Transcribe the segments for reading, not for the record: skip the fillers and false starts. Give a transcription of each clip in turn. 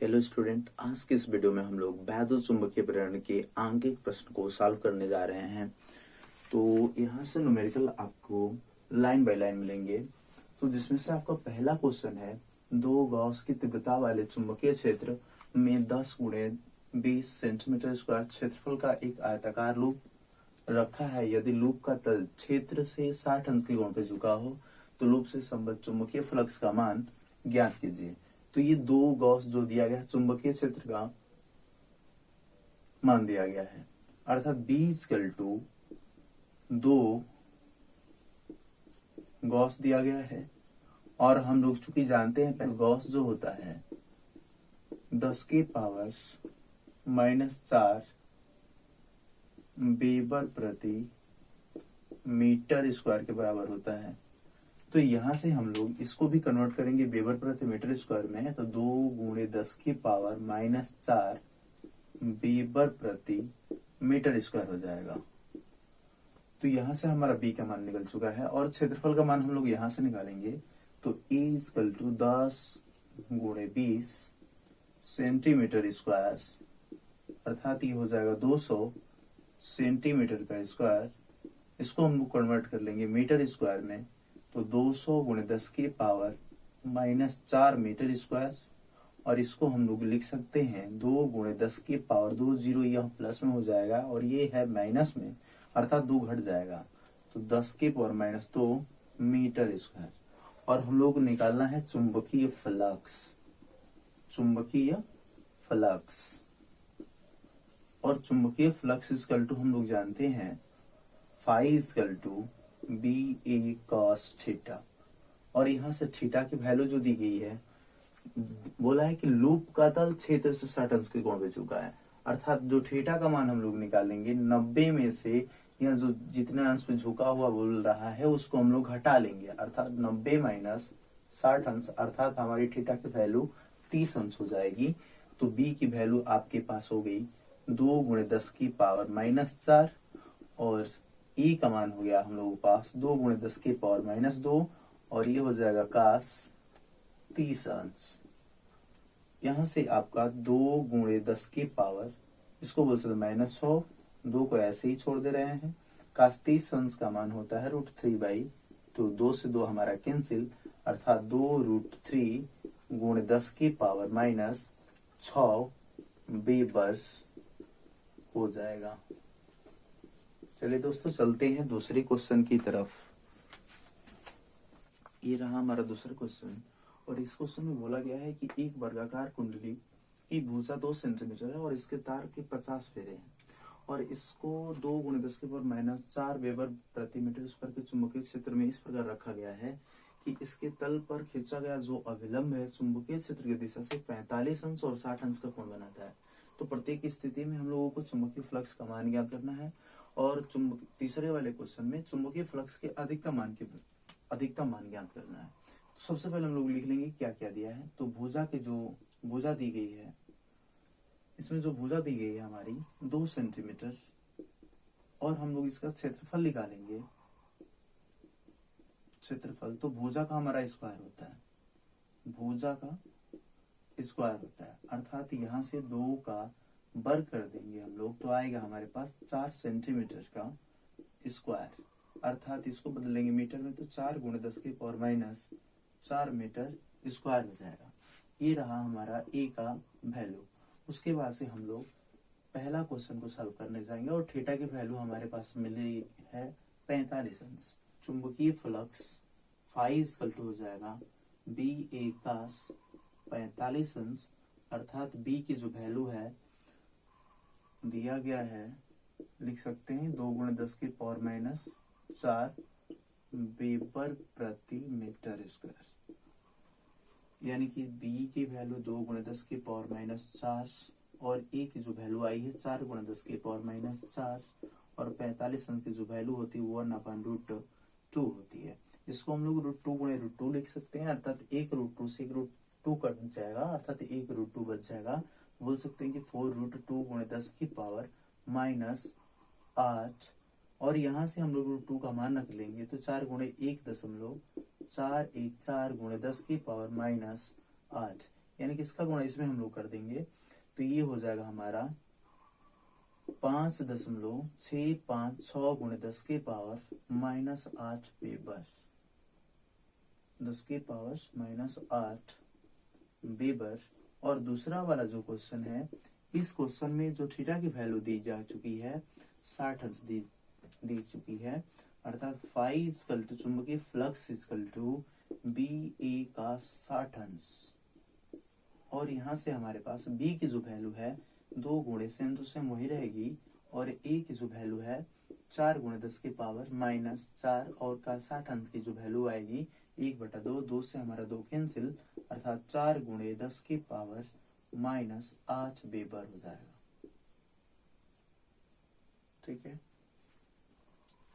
Hello student, आज के इस वीडियो में हम लोग वैद्युत चुंबकीय प्रेरण के आंकिक प्रश्न को सॉल्व करने जा रहे हैं। तो यहाँ से न्यूमेरिकल आपको लाइन बाय लाइन मिलेंगे। तो जिसमें से आपका पहला क्वेश्चन है, दो गॉस की तीव्रता वाले चुंबकीय क्षेत्र में 10 गुणे 20 सेंटीमीटर स्क्वायर क्षेत्रफल का एक आयताकार लूप रखा है। यदि लूप का तल क्षेत्र से 60 अंश के कोण पर झुका हो तो लूप से संबद्ध चुंबकीय फ्लक्स का मान ज्ञात कीजिए। तो ये दो गॉस जो दिया गया है, चुंबकीय क्षेत्र का मान दिया गया है, अर्थात B इक्वल टू 2 गॉस दिया गया है। और हम लोग चूंकि जानते हैं पहले गॉस जो होता है 10 की पावर -4 वेबर प्रति मीटर स्क्वायर के बराबर होता है। तो यहाँ से हम लोग इसको भी कन्वर्ट करेंगे वेबर प्रति मीटर स्क्वायर में, तो 2 गुणे 10 की पावर -4 वेबर प्रति मीटर स्क्वायर हो जाएगा। तो यहाँ से हमारा बी का मान निकल चुका है और क्षेत्रफल का मान हम लोग यहाँ से निकालेंगे। तो ए इक्वल टू 10 गुणे 20 सेंटीमीटर स्क्वायर, अर्थात ये हो जाएगा 200 सेंटीमीटर का स्क्वायर। इसको हम लोग कन्वर्ट कर लेंगे मीटर स्क्वायर में, तो 200 गुणे 10 की पावर -4 मीटर स्क्वायर। और इसको हम लोग लिख सकते हैं 2 गुणे 10 की पावर 2 जीरो, यह प्लस में हो जाएगा और ये है माइनस में, अर्थात 2 घट जाएगा। तो 10 की पावर -2 मीटर स्क्वायर। और हम लोग निकालना है चुंबकीय फ्लक्स, चुंबकीय फ्लक्स। और चुंबकीय फ्लक्स इक्वल टू हम लोग जानते हैं phi equal to BA cos थीटा। और यहाँ से थीटा की वैल्यू जो दी गई है, बोला है कि लूप का तल क्षेत्र से 60 अंश के कोण पे झुका है, अर्थात जो थीटा का मान हम लोग निकालेंगे 90 में से यह जो जितने अंश पे झुका हुआ बोल रहा है उसको हम लोग घटा लेंगे, अर्थात 90 माइनस 60 अंश, अर्थात हमारी थीटा की वैल्यू 30 अंश हो जाएगी। तो बी की वैल्यू आपके पास हो गई 2 गुणे 10 की पावर -4 और ई का मान हो गया हम लोगों के पास 2 गुणे 10 की पावर -2 और ये हो जाएगा कास 30 अंश। यहाँ से आपका 2 गुणे 10 की पावर, इसको बोल सकते -100, 2 को ऐसे ही छोड़ दे रहे हैं। कास 30 अंश का मान होता है √3/2, 2 से 2 हमारा कैंसिल, अर्थात 2√3 गुणे 10 की पावर -6 वेबर हो जाएगा। चलिए दोस्तों, चलते हैं दूसरे क्वेश्चन की तरफ। ये रहा हमारा दूसरा क्वेश्चन और इस क्वेश्चन में बोला गया है कि एक वर्गाकार कुंडली की भुजा 2 सेंटीमीटर है और इसके तार के 50 फेरे हैं और इसको 2 गुणे 10 की पावर -4 वेबर प्रति मीटर स्क्वायर के चुंबकीय क्षेत्र में इस प्रकार रखा गया है कि इसके तल पर खींचा गया जो अभिलंब है चुंबकीय क्षेत्र की दिशा से 45 अंश और 60 अंश का कोण बनाता है। तो प्रत्येक स्थिति में हम लोगों को चुंबकीय फ्लक्स का मान ज्ञात करना है और तीसरे वाले क्वेश्चन में चुंबकीय फ्लक्स के अधिकतम मान ज्ञात करना है। तो सबसे पहले हम लोग लिख लेंगे क्या क्या दिया है। तो भुजा की जो भुजा दी गई है, इसमें जो भुजा दी गई है हमारी 2 सेंटीमीटर और हम लोग इसका क्षेत्रफल निकालेंगे। क्षेत्रफल तो भुजा का हमारा स्क्वायर होता है, भुजा का स्क्वायर होता है, अर्थात यहाँ से 2 का वर्ग कर देंगे हम लोग तो आएगा हमारे पास 4 सेंटीमीटर का स्क्वायर, अर्थात इसको बदलेंगे मीटर में तो 4 गुणे 10 की पावर -4 मीटर स्क्वायर हो जाएगा। ये रहा हमारा ए का वैल्यू। उसके बाद से हम लोग पहला क्वेश्चन को सॉल्व करने जाएंगे और थीटा की वैल्यू हमारे पास मिली है 45 अंश। चुंबकीय फ्लक्स फाई इक्वल टू हो जाएगा BA cos 45 अंश, अर्थात बी की जो वैल्यू है दिया गया है, लिख सकते हैं 2 गुणे 10 की पावर -4 वेबर प्रति मीटर स्क्वायर, यानी कि बी की वैल्यू 2 गुणे 10 की पावर -4 और ए की जो वैल्यू आई है 4 गुणे 10 की पावर -4 और 45 अंश की जो वैल्यू होती है 1/√2 होती है। इसको हम लोग √2 गुणे √2 लिख सकते हैं, अर्थात 1√2 से 1√2 कट जाएगा, अर्थात 1√2 बच जाएगा। बोल सकते हैं कि 4√2 गुणे 10 की पावर -8 और यहाँ से हम लोग √2 का मान रख लेंगे तो 4 गुणे 1.414 गुणे 10 की पावर -8, यानी कि इसका गुणा इसमें हम लोग कर देंगे तो ये हो जाएगा हमारा 5.656 गुणे 10 के पावर -8 वेबर, 10 के पावर -8 वेबर। और दूसरा वाला जो क्वेश्चन है, इस क्वेश्चन में जो थीटा की वैल्यू दी जा चुकी है 60 अंश दी चुकी है, अर्थात फाई इजकल टू चुंबकीय फ्लक्स इजकल टू बी ए का 60 अंश। और यहाँ से हमारे पास बी की जो वैल्यू है 2 गुणे सेम टू सेम वही रहेगी, और ए की जो वैल्यू है 4 गुणे 10 के पावर -4 और का 60 अंश की जो वैल्यू आएगी 1/2, 2 से हमारा 2 कैंसिल, अर्थात 4 गुणे 10 के पावर -8 वेबर हो जाएगा। ठीक है।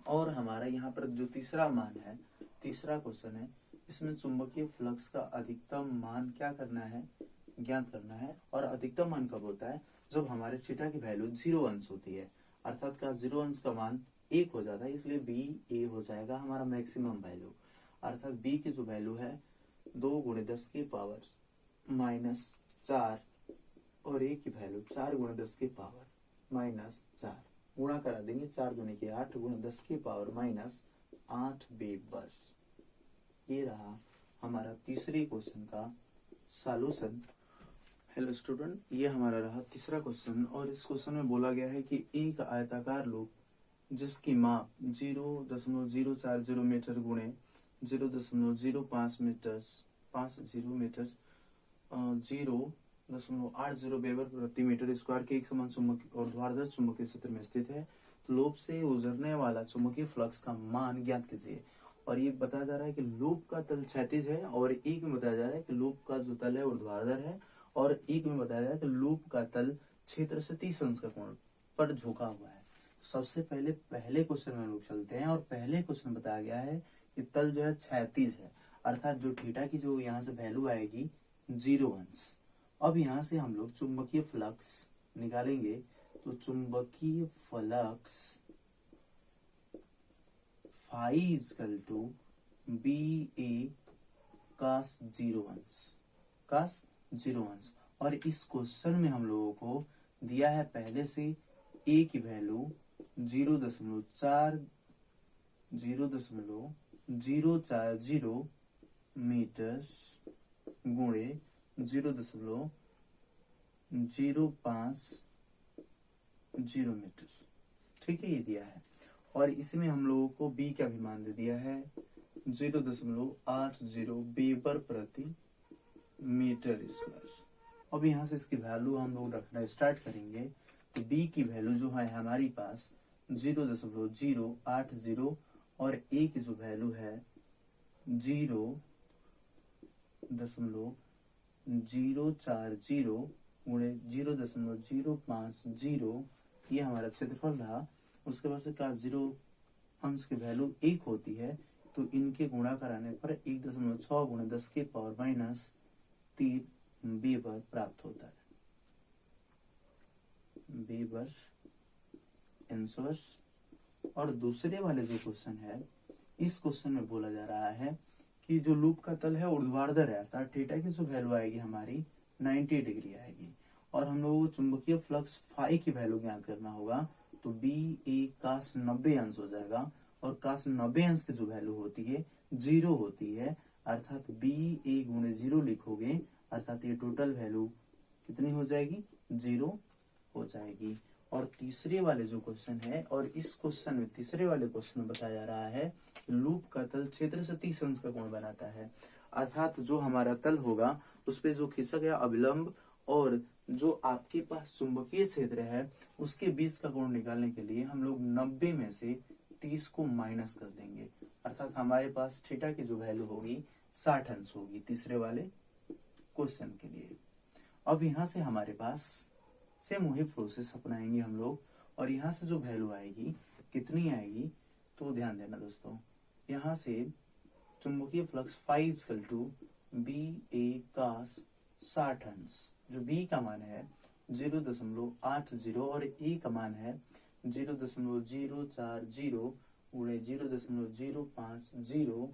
और हमारा यहाँ पर जो तीसरा मान है, तीसरा क्वेश्चन है, इसमें चुंबकीय फ्लक्स का अधिकतम मान क्या करना है, ज्ञात करना है। और अधिकतम मान कब होता है, जब हमारे थीटा की वैल्यू 0 अंश होती है, अर्थात का 0 अंश का मान 1 हो जाता है, इसलिए बी ए हो जाएगा हमारा मैक्सिमम वैल्यू। अर्थात बी की जो वैल्यू है 2 गुणे 10 के पावर -4 और ए की वैल्यू 4 गुणे 10 के पावर -4, गुणा करा देंगे, 4 दूनी के 8 गुणे 10 के पावर -8 वेबर। ये रहा हमारा तीसरे क्वेश्चन का सॉल्यूशन। हेलो स्टूडेंट, ये हमारा रहा तीसरा क्वेश्चन। और इस क्वेश्चन में बोला गया है कि एक आयताकार लूप जिसकी माप 0.040 मीटर गुणे 0.05 मीटर 0.80 वेबर प्रति मीटर स्क्वायर के एक समान चुंबकीय और ध्रुवाधर चुंबकीय क्षेत्र में स्थित है, तो लूप से गुजरने वाला चुंबकीय फ्लक्स का मान ज्ञात कीजिए। और ये बताया जा रहा है कि लूप का तल क्षैतिज है, और एक में बताया जा रहा है कि लूप का जो तल है ऊर्ध्वाधर है, और एक में बताया जा रहा है कि लूप का तल क्षेत्र से 30 अंश का कोण पर झुका हुआ है। सबसे पहले क्वेश्चन में हम लोग चलते हैं, और पहले क्वेश्चन में बताया गया है कि तल जो है क्षैतिज है, अर्थात जो थीटा की जो यहाँ से वैल्यू आएगी 0 अंश। अब यहाँ से हम लोग चुंबकीय फ्लक्स निकालेंगे, तो चुंबकीय flux phi equal to B A cos 0 अंश। और इस क्वेश्चन में हम लोगों को दिया है पहले से ए की वैल्यू 0.040 मीटर गुणे 0.050 मीटर। ठीक है, ये दिया है। और इसमें हम लोगों को बी का भी मान दे दिया है 0.80 वेबर प्रति मीटर स्क्वायर। अब यहाँ से इसकी वैल्यू हम लोग रखना स्टार्ट करेंगे, तो बी की वैल्यू जो है हमारी पास 0.080 और ए की जो वैल्यू है 0.040 गुणे 0.050, ये हमारा क्षेत्रफल रहा। उसके बाद से का 0 अंश की वैल्यू 1 होती है, तो इनके गुणा कराने पर 1.6 गुणे 10 के पावर -3 वेबर प्राप्त होता है। Weber answer. और दूसरे वाले जो क्वेश्चन है, इस क्वेश्चन में बोला जा रहा है कि जो लूप का तल है ऊर्ध्वाधर है, अर्थात थीटा की जो वैल्यू आएगी हमारी 90 डिग्री आएगी, और हम लोग चुंबकीय फ्लक्स फाई की वैल्यू ज्ञात करना होगा, तो बी ए कास 90 अंश हो जाएगा। और कास 90 अंश की जो वैल्यू होती है 0 होती है, अर्थात बी ए गुणे 0 लिखोगे, अर्थात ये टोटल वैल्यू कितनी हो जाएगी, 0 हो जाएगी। और तीसरे वाले जो क्वेश्चन है, और इस क्वेश्चन में तीसरे वाले क्वेश्चन में बताया जा रहा है लूप का तल क्षेत्र से 30 अंश का कोण बनाता है, अर्थात जो हमारा तल होगा उस पे जो खिसक गया अभिलंब और जो आपके पास चुंबकीय क्षेत्र है उसके बीच का कोण निकालने के लिए हम लोग 90 में से 30 को माइनस कर देंगे, अर्थात हमारे पास थीटा की जो वैल्यू होगी 60 अंश होगी तीसरे वाले क्वेश्चन के लिए। अब यहाँ से हमारे पास सेम वही प्रोसेस अपनाएंगे हम लोग, और यहाँ से जो वैल्यू आएगी कितनी आएगी, तो ध्यान देना दोस्तों, यहाँ से चुंबकीय flux phi equal to B A cos 60 अंश, जो बी का मान है 0.80 और ए का मान है 0.040 गुणे 0.050,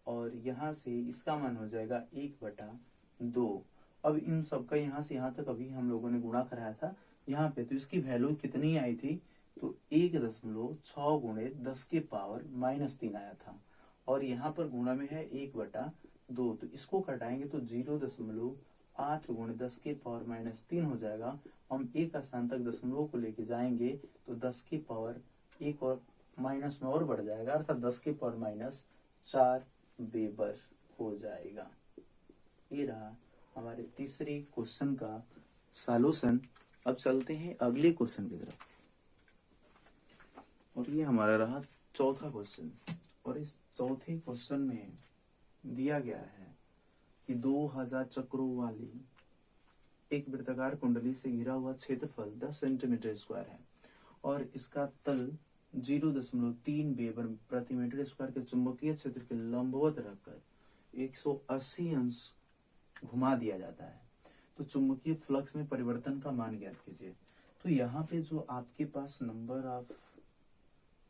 और यहाँ से इसका मान हो जाएगा 1/2। अब इन सब का यहाँ से यहाँ तक अभी हम लोगों ने गुणा कराया था यहाँ पे, तो इसकी वैल्यू कितनी आई थी, तो 1.6 गुणे 10 के पावर -3 आया था। और यहाँ पर गुणा में है 1/2, तो इसको घटाएंगे तो 0.8 गुणे 10 के पावर -3 हो जाएगा। हम एक स्थान तक दशमलव को लेके जाएंगे तो 10 की पावर एक और माइनस में और बढ़ जाएगा, अर्थात 10 की पावर -4 वेबर हो जाएगा। ये रहा हमारे तीसरे क्वेश्चन का सॉल्यूशन। अब चलते हैं अगले क्वेश्चन की तरफ, और ये हमारा रहा चौथा क्वेश्चन। और इस चौथे क्वेश्चन में दिया गया है कि 2000 चक्रों वाली एक वृत्ताकार कुंडली से घिरा हुआ क्षेत्रफल 10 सेंटीमीटर स्क्वायर है और इसका तल 0.3 वेबर प्रति मीटर स्क्वायर के चुंबकीय क्षेत्र के लंबवत रखकर 180 अंश घुमा दिया जाता है, तो चुंबकीय फ्लक्स में परिवर्तन का मान ज्ञात कीजिए। तो यहाँ पे जो आपके पास नंबर ऑफ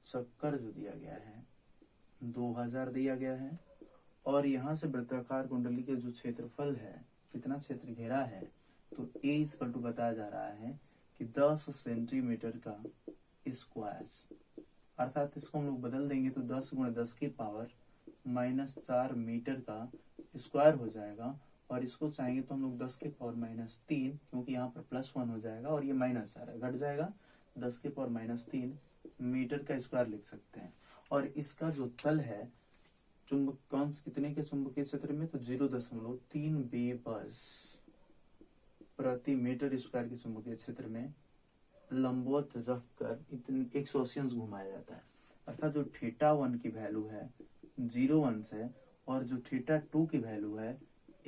चक्कर जो दिया गया है 2000 दिया गया है, और यहाँ से वृत्ताकार कुंडली के जो क्षेत्रफल है, कितना क्षेत्र घेरा है, तो ए इक्वल टू बताया जा रहा है कि 10 सेंटीमीटर का स्क्वायर, अर्थात इसको हम लोग बदल देंगे तो 10 गुणे 10 की पावर -4 मीटर का स्क्वायर हो जाएगा। और इसको चाहेंगे तो हम लोग 10 के पावर -3, क्योंकि यहाँ पर +1 हो जाएगा और ये -4 है, घट जाएगा, 10 के पावर -3 मीटर का स्क्वायर लिख सकते हैं। और इसका जो तल है चुंबक कौन कितने के चुंबकीय क्षेत्र में, तो 0.3 वेबर प्रति मीटर स्क्वायर के चुंबकीय क्षेत्र में लंबवत रखकर 180 अंश घुमाया जाता है। अर्थात जो θ1 की वैल्यू है 0 अंश है और जो θ2 की वैल्यू है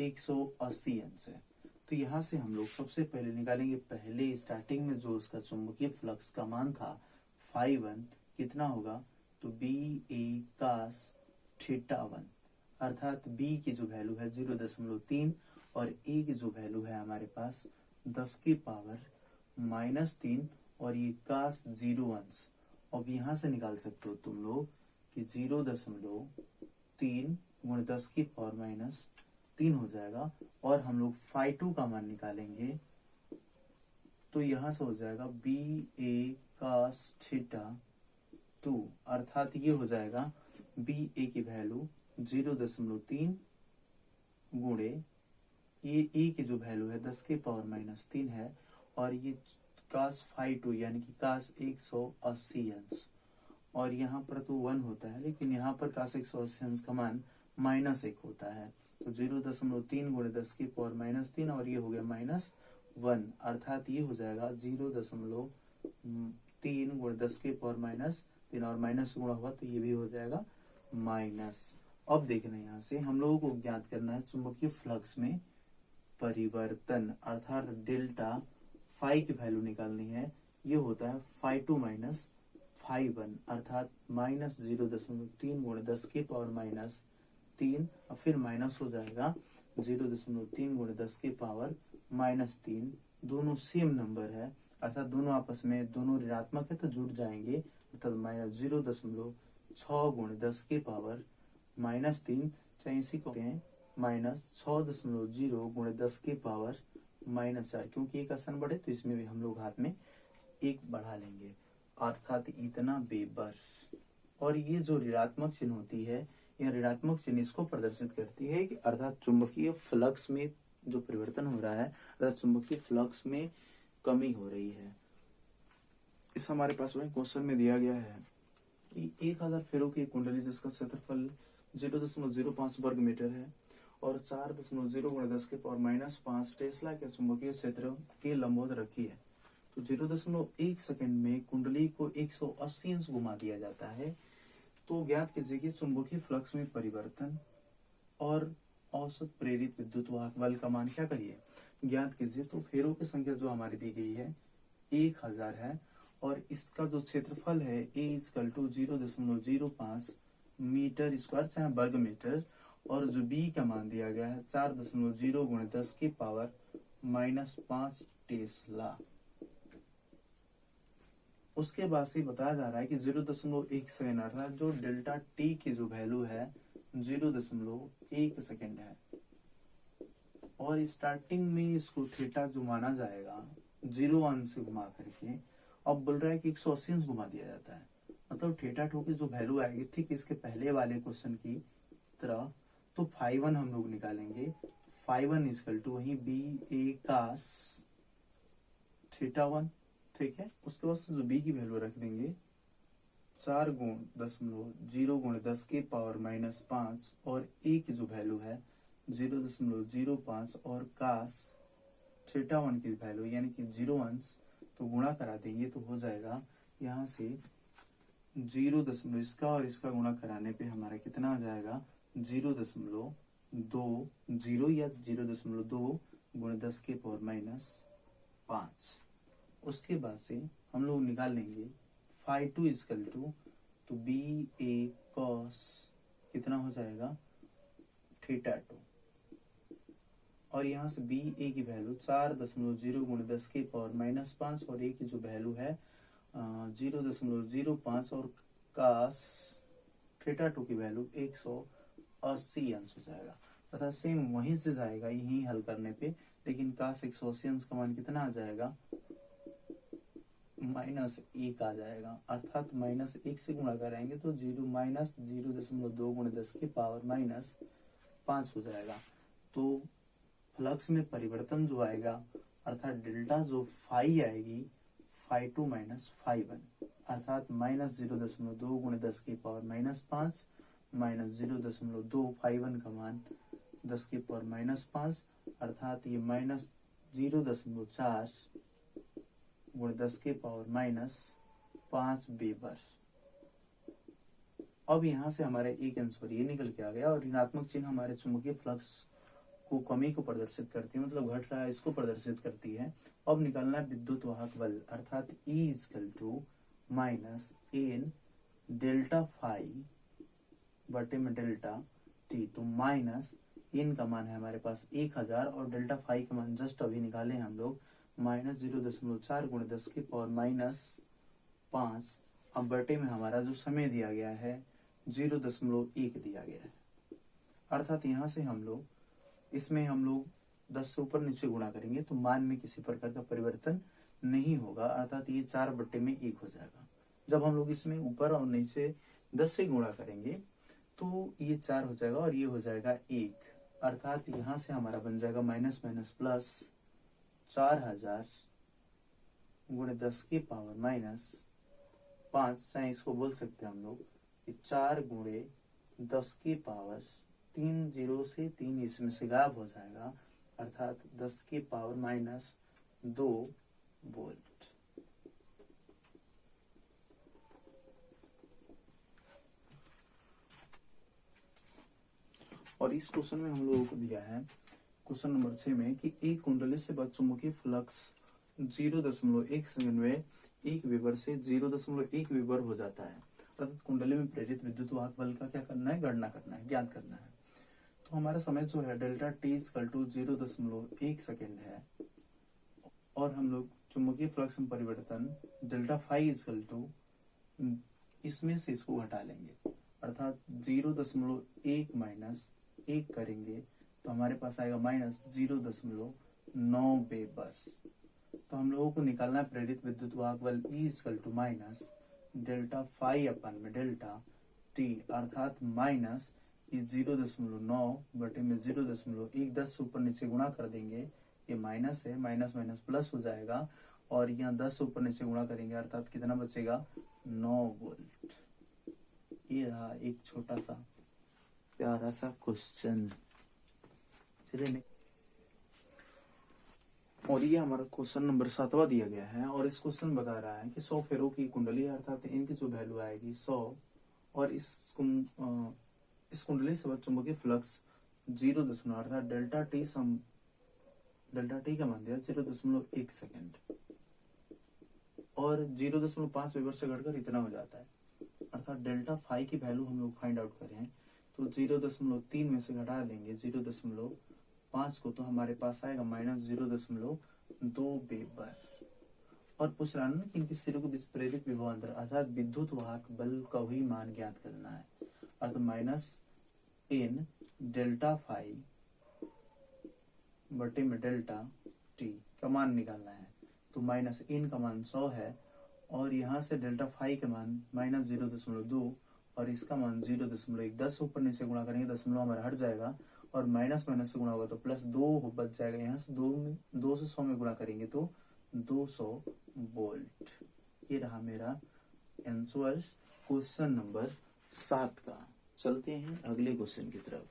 180 अंश है। तो यहाँ से हम लोग सबसे पहले निकालेंगे, पहले स्टार्टिंग में जो उसका चुंबकीय फ्लक्स का मान था φ1 कितना होगा, तो BA cos θ1, अर्थात B की जो वैल्यू है 0.3 और A की जो वैल्यू है हमारे पास 10 की पावर -3 और ये cos 0 अंश। अब यहाँ से निकाल सकते हो तुम लोग कि 0.3 गुणे 10 की पावर -3 हो जाएगा। और हम लोग φ2 का मान निकालेंगे तो यहाँ से हो जाएगा BA cos θ2, अर्थात ये हो जाएगा BA की वैल्यू 0.3 गुणे ये A की जो वैल्यू है 10 के पावर -3 है, और ये cos φ2 यानी कि cos 180 अंश, और यहाँ पर तो 1 होता है लेकिन यहाँ पर cos 180 अंश का मान -1 होता है, तो 0.3 गुणे 10 की पावर -3 और ये हो गया -1, अर्थात ये हो जाएगा 0.3 गुणे 10 की पावर -3 और माइनस गुणा हुआ तो ये भी हो जाएगा माइनस। अब देखना यहाँ से हम लोगों को ज्ञात करना है चुंबकीय फ्लक्स में परिवर्तन, अर्थात डेल्टा फाई की वैल्यू निकालनी है। ये होता है φ2 माइनस φ1, अर्थात -0.3 गुणे 10 की पावर -3 और फिर माइनस हो जाएगा 0.3 गुणे 10 की पावर -3, दोनों सेम नंबर है, अर्थात दोनों आपस में दोनों ऋणात्मक है तो जुड़ जाएंगे, अर्थात -0.6 गुणे 10 की पावर -3, चाहे इसी को -6.0 गुणे 10 की पावर -4, क्योंकि एक आसन बढ़े तो इसमें भी हम लोग हाथ में एक बढ़ा लेंगे, अर्थात इतना वेबर। और ये जो ऋणात्मक चिन्ह होती है, यह ऋणात्मक चिन्ह इसको प्रदर्शित करती है कि अर्थात चुंबकीय फ्लक्स में जो परिवर्तन हो रहा है, अर्थात चुंबकीय फ्लक्स में कमी हो रही है। इस हमारे पास वही क्वेश्चन में दिया गया है कि 1000 फेरों की कुंडली जिसका क्षेत्रफल 0.05 वर्ग मीटर है और 4.0 गुणे 10 के पावर -5 टेस्ला के चुंबकीय क्षेत्र के लंबवत रखी है, तो 0.1 सेकंड में कुंडली को 180 अंश घुमा दिया जाता है। तो ज्ञात कीजिए कि चुंबकीय फ्लक्स में परिवर्तन और औसत प्रेरित विद्युत वाहक बल का मान क्या करिए ज्ञात कीजिए। तो फेरों की संख्या जो हमारी दी गई है 1000 है और इसका जो क्षेत्रफल है A = 0.05 मीटर स्क्वायर चाहे वर्ग मीटर, और जो B का मान दिया गया है 4.0 गुणे 10 की पावर -5 टेस्ला। उसके बाद से बताया जा रहा है कि 0.1 सेकेंड, अर्थात जो डेल्टा टी की जो वैल्यू है 0.1 सेकेंड है। और स्टार्टिंग में इसको थीटा जो माना जाएगा 0 अंश से घुमा करके, अब बोल रहा है कि 180 अंश घुमा दिया जाता है, मतलब थीटा टू की जो वैल्यू आएगी ठीक इसके पहले वाले क्वेश्चन की तरह, तो फाई वन हम लोग निकालेंगे। फाई वन इजकल टू वही B A cos theta one, ठीक है। उसके बाद से जो बी की वैल्यू रख देंगे 4 × 10⁻⁻⁻⁵ और ए की जो वैल्यू है 0.05 और कास थीटा वन की वैल्यू यानी कि 0 अंश, तो गुणा करा देंगे तो हो जाएगा यहाँ से 0. इसका और इसका गुणा कराने पे हमारा कितना आ जाएगा 0.20 या 0.2 × 10⁻⁻5। उसके बाद से हम लोग निकाल लेंगे फाई टू इजकल टू, तो बी ए कॉस कितना हो जाएगा थीटा टू, और यहाँ से बी ए की वैल्यू 4.0 × 10⁻⁻5 और ए की जो वैल्यू है 0.05 और कास थीटा टू की वैल्यू 180 अंश हो जाएगा, तथा सेम वहीं से जाएगा यहीं हल करने पे, लेकिन कास 180 अंश का मान कितना आ जाएगा -1 आ जाएगा, अर्थात -1 से गुणा करेंगे तो 0.02 × 10⁻5 हो जाएगा। तो फ्लक्स में परिवर्तन जो आएगा अर्थात डेल्टा जो फाई आएगी phi two minus phi one, अर्थात -0.2 × 10⁻5 -0.2 फाई वन का मान 10⁻5, अर्थात ये -0.4 × 10⁻5 वेबर। अब यहाँ से हमारे एक आंसर ये निकल के आ गया, और ऋणात्मक चिन्ह हमारे चुंबकीय फ्लक्स को कमी को प्रदर्शित करती है, मतलब घट रहा है इसको प्रदर्शित करती है। अब निकालना है विद्युत वाहक बल, अर्थात E equal to -n delta phi बटे में डेल्टा टी, तो -n का मान है हमारे पास 1000 और डेल्टा फाई का मान जस्ट अभी निकाले हम लोग -0.4 × 10⁻5। अब बटे में हमारा जो समय दिया गया है 0.1 दिया गया है, अर्थात यहाँ से हम लोग इसमें हम लोग 10 से ऊपर नीचे गुणा करेंगे तो मान में किसी प्रकार का परिवर्तन नहीं होगा, अर्थात ये 4/1 हो जाएगा। जब हम लोग इसमें ऊपर और नीचे 10 से गुणा करेंगे तो ये 4 हो जाएगा और ये हो जाएगा 1, अर्थात यहाँ से हमारा बन जाएगा माइनस माइनस प्लस 4000 × 10⁻5, चाहे इसको बोल सकते हैं हम लोग 4 × 10⁻3, 0 से 3 इसमें से गायब हो जाएगा, अर्थात 10⁻2 वोल्ट। और इस क्वेश्चन में हम लोगों को दिया है क्वेश्चन नंबर 6 में कि एक कुंडली से चुंबकीय फ्लक्स 0.1 सेकंड में 1 वेबर से 0.1 वेबर हो जाता है, अर्थात कुंडली में प्रेरित विद्युत वाहक बल का क्या करना है, गणना करना है, ज्ञात करना है। तो हमारा समय जो है delta T equal to 0.1 second है, और हम लोग चुंबकीय फ्लक्स में परिवर्तन डेल्टा फाई इक्वल टू इसमें से इसको घटा लेंगे, अर्थात 0.1 माइनस 1 करेंगे तो हमारे पास आएगा -0.9 वेबर। तो हम लोगों को निकालना है प्रेरित विद्युत वाहक बल E equal to minus delta phi अपन में डेल्टा टी, अर्थात माइनस 0.9 बटे में 0.1, 10 से ऊपर नीचे गुणा कर देंगे, ये माइनस है, माइनस माइनस प्लस हो जाएगा, और यहाँ 10 से ऊपर नीचे गुणा करेंगे अर्थात कितना बचेगा 9 वोल्ट। ये रहा एक छोटा सा प्यारा सा क्वेश्चन। चलिए, और ये हमारा क्वेश्चन नंबर 7वां दिया गया है, और इस क्वेश्चन बता रहा है कि 100 फेरो की कुंडली अर्थात इनकी जो वैल्यू आएगी 100, और इस कुंडली से चुंबकीय फ्लक्स 0 अर्थात डेल्टा टी का मान दिया 0.1 सेकेंड, और 0.5 वेबर से घटकर इतना हो जाता है, अर्थात डेल्टा फाई की वैल्यू हम लोग फाइंड आउट करें तो 0.3 में से घटा देंगे 0.5 को, तो हमारे पास आएगा -0.2 वेबर। और पूछ रहा है कि इनके सिरों के बीच प्रेरित विभव अंतर अर्थात विद्युत वाहक बल का ही मान ज्ञात करना है, अर्थात -n डेल्टा फाई बटे में डेल्टा टी का मान निकालना है। तो माइनस इन का मान 100 है और यहाँ से डेल्टा फाई का मान माइनस 0.2 और इसका मान 0.1। 10 ऊपर नीचे गुणा करेंगे, दशमलव हमारा हट जाएगा और माइनस माइनस से गुणा होगा तो प्लस 2 बच जाएगा। यहाँ से 2 से 100 में गुणा करेंगे तो 200 वोल्ट। ये रहा मेरा आंसर क्वेश्चन नंबर 7 का। चलते हैं अगले क्वेश्चन की तरफ।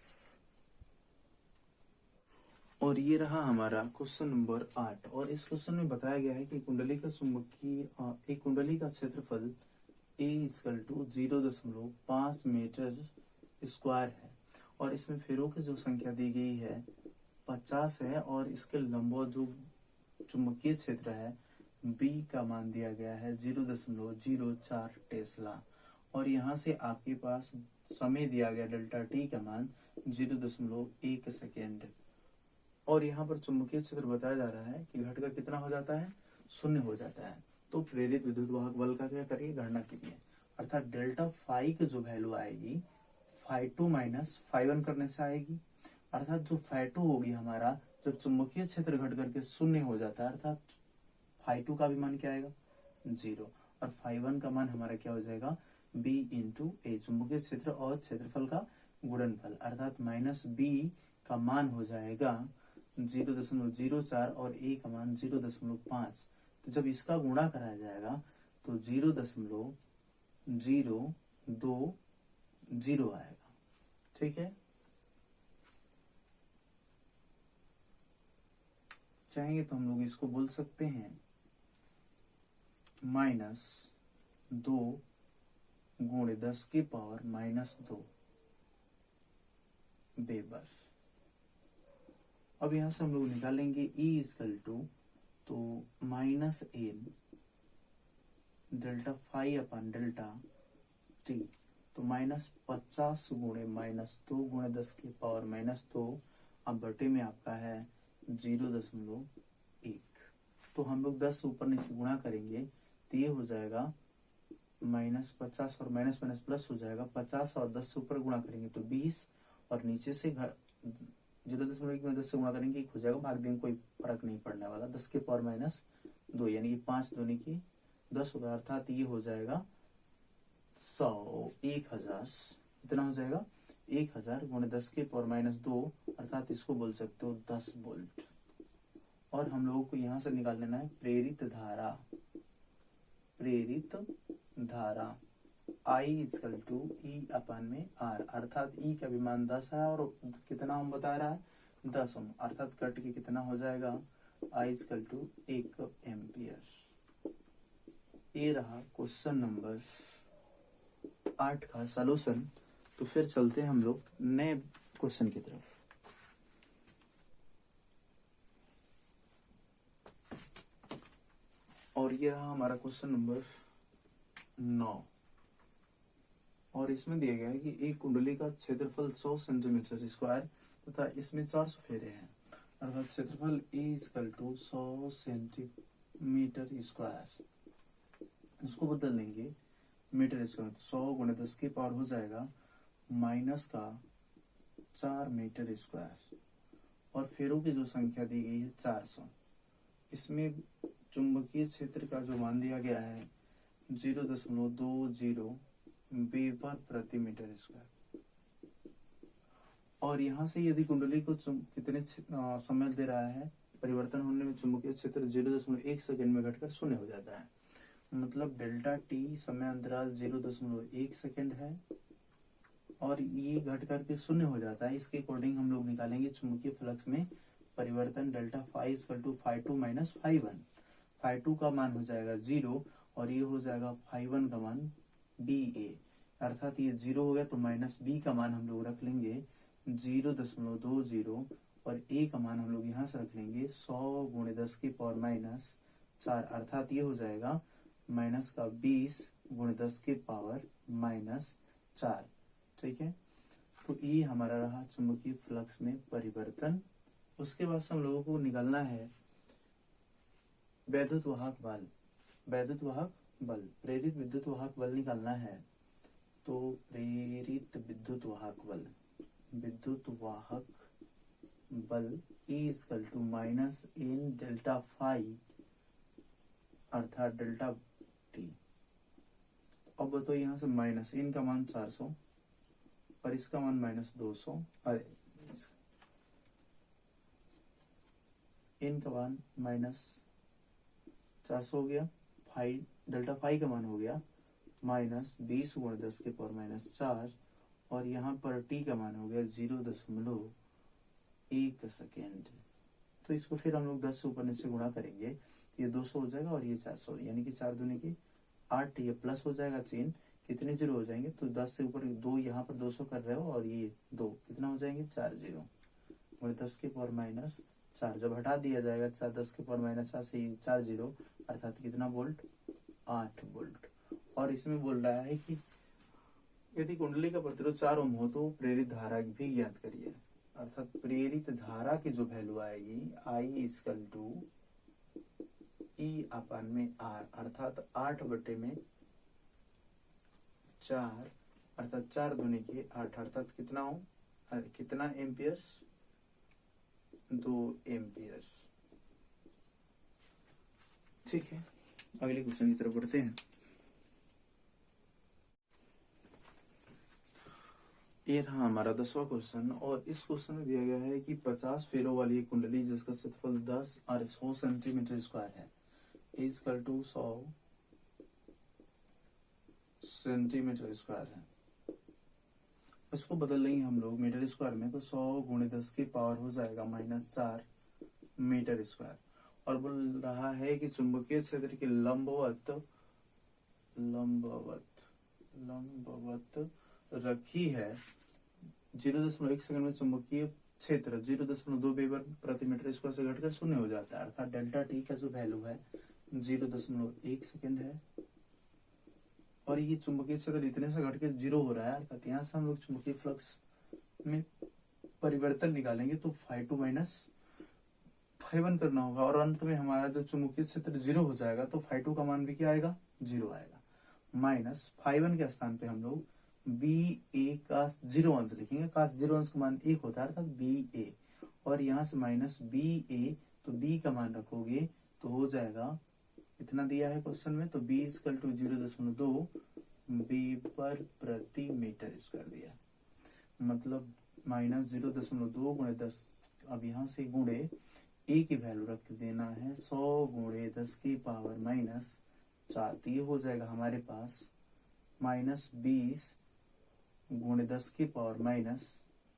और ये रहा हमारा क्वेश्चन नंबर 8 और इस क्वेश्चन में बताया गया है कि कुंडली का चुंबकीय एक कुंडली का क्षेत्रफल A = 0.5 मीटर स्क्वायर है और इसमें फेरों की जो संख्या दी गई है 50 है और इसके लंबवत जो चुंबकीय क्षेत्र है B का मान दिया गया है 0.04 टेस्ला और यहाँ से आपके पास समय दिया गया डेल्टा टी का मान 0.1 सेकेंड और यहाँ पर चुंबकीय क्षेत्र बताया जा रहा है कि घटकर कितना हो जाता है, 0 हो जाता है। तो प्रेरित विद्युत वाहक बल का क्या करिए, गणना कीजिए। अर्थात डेल्टा फाई की जो वैल्यू आएगी φ2 माइनस φ1 करने से आएगी। अर्थात जो φ2 होगी हमारा जब चुंबकीय क्षेत्र घट करके 0 हो जाता है अर्थात φ2 का भी मान क्या आएगा 0 और φ1 का मान हमारा क्या हो जाएगा b इंटू ए, चुंबकीय क्षेत्र और क्षेत्रफल का गुणनफल अर्थात माइनस b का मान हो जाएगा 0.04 और a का मान 0.5। तो जब इसका गुणा कराया जाएगा तो 0.020 आएगा। ठीक है, चाहेंगे तो हम लोग इसको बोल सकते हैं -2 गुणे 10⁻⁻2 वेबर। अब यहाँ से हम लोग निकालेंगे E = तो -n डेल्टा फाई अपन डेल्टा टी तो -50 गुणे -2 गुणे 10⁻⁻2 अब बटे में आपका है 0.1। तो हम लोग 10 ऊपर नीचे गुणा करेंगे तो ये हो जाएगा -50 और माइनस माइनस प्लस हो जाएगा 50 और 10 से ऊपर गुणा करेंगे तो 20 और नीचे से 0.1 में 10 से गुणा करेंगे 1 हो जाएगा। भाग देंगे कोई फर्क नहीं पड़ने वाला। 10⁻⁻2 यानी कि 5 दूनी की 10 होगा अर्थात ये हो जाएगा 100 1000 इतना हो जाएगा 1000 गुणे 10⁻⁻2 अर्थात इसको बोल सकते हो 10 वोल्ट। और हम लोगों को यहाँ से निकाल लेना है प्रेरित धारा I = E/R अर्थात E का भी मान 10 है और कितना हम बता रहा है 10 ओम अर्थात कट के कितना हो जाएगा I = 1 एम्पियर। ये रहा क्वेश्चन नंबर 8 का सलूशन। तो फिर चलते हैं हम लोग नए क्वेश्चन की तरफ। और ये रहा हमारा क्वेश्चन नंबर 9 और इसमें दिया गया है कि एक कुंडली का क्षेत्रफल 100 सेंटीमीटर स्क्वायर तथा इसमें 400 फेरे हैं अर्थात क्षेत्रफल A = 100 सेंटीमीटर स्क्वायर। इसको बदल देंगे मीटर स्क्वायर तो 100 गुणे 10 की पावर हो जाएगा -4 मीटर स्क्वायर और फेरों की जो संख्या दी गई है 400। इसमें चुंबकीय क्षेत्र का जो मान दिया गया है 0.20 वेबर प्रति मीटर स्क्वायर। और यहाँ से यदि कुंडली को कितने समय दे रहा है परिवर्तन होने में चुंबकीय क्षेत्र 0.1 सेकेंड में घटकर 0 हो जाता है। मतलब डेल्टा टी समय अंतराल 0.1 सेकेंड है और ये घट करके 0 हो जाता है। इसके अकॉर्डिंग हम लोग निकालेंगे चुंबकीय फ्लक्स में परिवर्तन डेल्टा फाई = φ2 माइनस φ1। φ2 का मान हो जाएगा 0 और ये हो जाएगा φ1 का मान BA अर्थात ये 0 हो गया तो माइनस B का मान हम लोग रख लेंगे 0.20 और A का मान हम लोग यहाँ से रख लेंगे 100 गुणे 10⁻⁻4 अर्थात ये हो जाएगा माइनस का 20 गुणे 10⁻⁻4। ठीक है, तो ये हमारा रहा चुंबकीय फ्लक्स में परिवर्तन। उसके बाद से हम लोगों को निकालना है वैद्युत वाहक बल प्रेरित विद्युत वाहक बल निकालना है। तो प्रेरित विद्युत वाहक बल E equal to minus N delta phi अर्थात डेल्टा टी। अब बताओ यहाँ से माइनस इन का मान 400 और इसका मान माइनस 200, अरे इन का मान माइनस 400 हो गया, फाई डेल्टा फाई का मान हो गया माइनस 20 गुणा 10 के पावर माइनस 4 और यहाँ पर टी का मान हो गया 0.1 सेकेंड। तो इसको फिर हम लोग 10 से ऊपर नीचे गुणा करेंगे, ये 200 हो जाएगा और ये 400, यानी कि 4 दूनी की 8, ये प्लस हो जाएगा चिन्ह, कितने जीरो हो जाएंगे, तो 10 से ऊपर 2, यहाँ पर 200 कर रहे हो और ये 2 कितना हो जाएंगे 4 जीरो और 10 के पावर माइनस 4 जब हटा दिया जाएगा 10 के पावर माइनस 4 से 4 जीरो अर्थात कितना वोल्ट 8 वोल्ट। और इसमें बोल रहा है कि यदि कुंडली का प्रतिरोध 4 ओम हो तो प्रेरित धारा भी ज्ञात करिए, अर्थात प्रेरित धारा की जो वैल्यू आएगी आई इक्वल टू ई अपन में आर अर्थात 8 बटे में 4 अर्थात 4 दूनी के 8 अर्थात कितना हो कितना एम्पियर्स 2 एम्पियर्स। ठीक है, अगले क्वेश्चन की तरफ बढ़ते हैं। ये रहा हमारा 10वां क्वेश्चन और इस क्वेश्चन में दिया गया है कि 50 फेरों वाली एक कुंडली जिसका क्षेत्रफल 10 और 100 सेंटीमीटर स्क्वायर है इक्वल टू 100 सेंटीमीटर स्क्वायर है। इसको बदल लेंगे हम लोग मीटर स्क्वायर में, तो 100 गुणे 10 की पावर हो जाएगा -4 मीटर स्क्वायर। और बोल रहा है कि चुंबकीय क्षेत्र के लंबवत रखी है 0.1 सेकंड में चुंबकीय क्षेत्र 0.2 वेबर प्रति मीटर स्क्वायर से घटकर 0 हो जाता है, अर्थात डेल्टा टी का जो वैल्यू है 0.1 सेकंड है और ये चुंबकीय क्षेत्र इतने से घटकर 0 हो रहा है, अर्थात यहाँ से हम लोग चुंबकीय फ्लक्स में परिवर्तन निकालेंगे तो ∅2 माइनस ∅1 करना होगा और अंत में हमारा जो चुंबकीय क्षेत्र 0 हो जाएगा तो ∅2 का मान भी क्या आएगा 0 आएगा, माइनस ∅1 के स्थान पे हम लोग बी ए का 0 अंश लिखेंगे, का 0 अंश का मान 1 होता है अर्थात बी ए और यहाँ से माइनस बी ए, तो बी का मान रखोगे तो हो जाएगा इतना दिया है क्वेश्चन में, तो बी इक्वल टू 0.2 वेबर प्रति मीटर स्क्वायर दिया, मतलब माइनस 0.2 गुणे 10, अब यहाँ से गुणे ए की वैल्यू रख देना है 100 गुणे 10 की पावर माइनस 4, तो ये हो जाएगा हमारे पास माइनस 20 गुणे 10 की पावर माइनस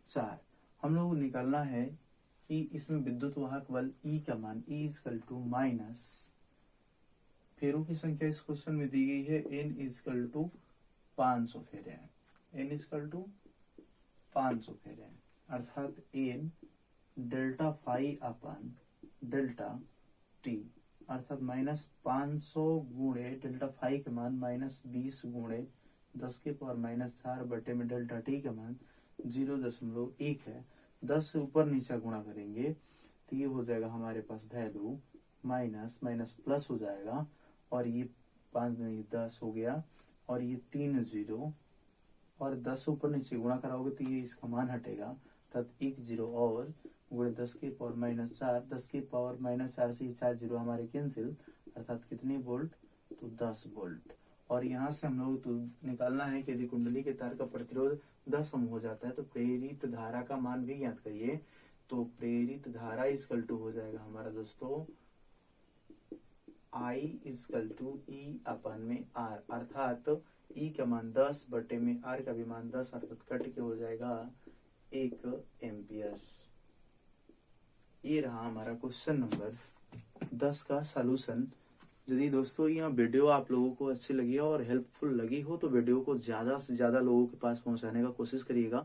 4। हम लोग को निकालना है कि इसमें विद्युत वाहक बल E का मान E इक्वल टू माइनस फेरों की संख्या इस क्वेश्चन में दी गई है N इक्वल टू 500 फेरे हैं, N इक्वल टू 500 फेरे हैं अर्थात N डेल्टा फाई अपन डेल्टा टी अर्थात -500 गुणे डेल्टा फाई के मान -20 गुणे 10 के पावर -4 बटे में डेल्टा टी का मान 0.1 है। 10 से ऊपर नीचे गुणा करेंगे तो ये हो जाएगा हमारे पास वैल्यू माइनस माइनस प्लस हो जाएगा और ये 5 नहीं 10 हो गया और ये 3 0 और 10 से ऊपर नीचे गुणा कराओगे तो ये इसका मान हटेगा, तब 1 0 और गुणे 10 के पावर -4, 10 के पावर -4 से 4 0 हमारे कैंसिल अर्थात कितने वोल्ट, तो 10 वोल्ट। और यहाँ से हम लोग तो निकालना है कि यदि कुंडली के तार का प्रतिरोध 10 ओम हो जाता है तो प्रेरित धारा का मान भी ज्ञात करिए, तो प्रेरित धारा इक्वल टू हो जाएगा हमारा दोस्तों I इक्वल टू ई अपन में R अर्थात E का मान 10 बटे में R का भी मान 10 अर्थात कट के हो जाएगा 1 एम्पियर। ये रहा हमारा क्वेश्चन नंबर 10 का सलूशन। यदि दोस्तों यह वीडियो आप लोगों को अच्छी लगी और हेल्पफुल लगी हो तो वीडियो को ज़्यादा से ज़्यादा लोगों के पास पहुंचाने का कोशिश करिएगा।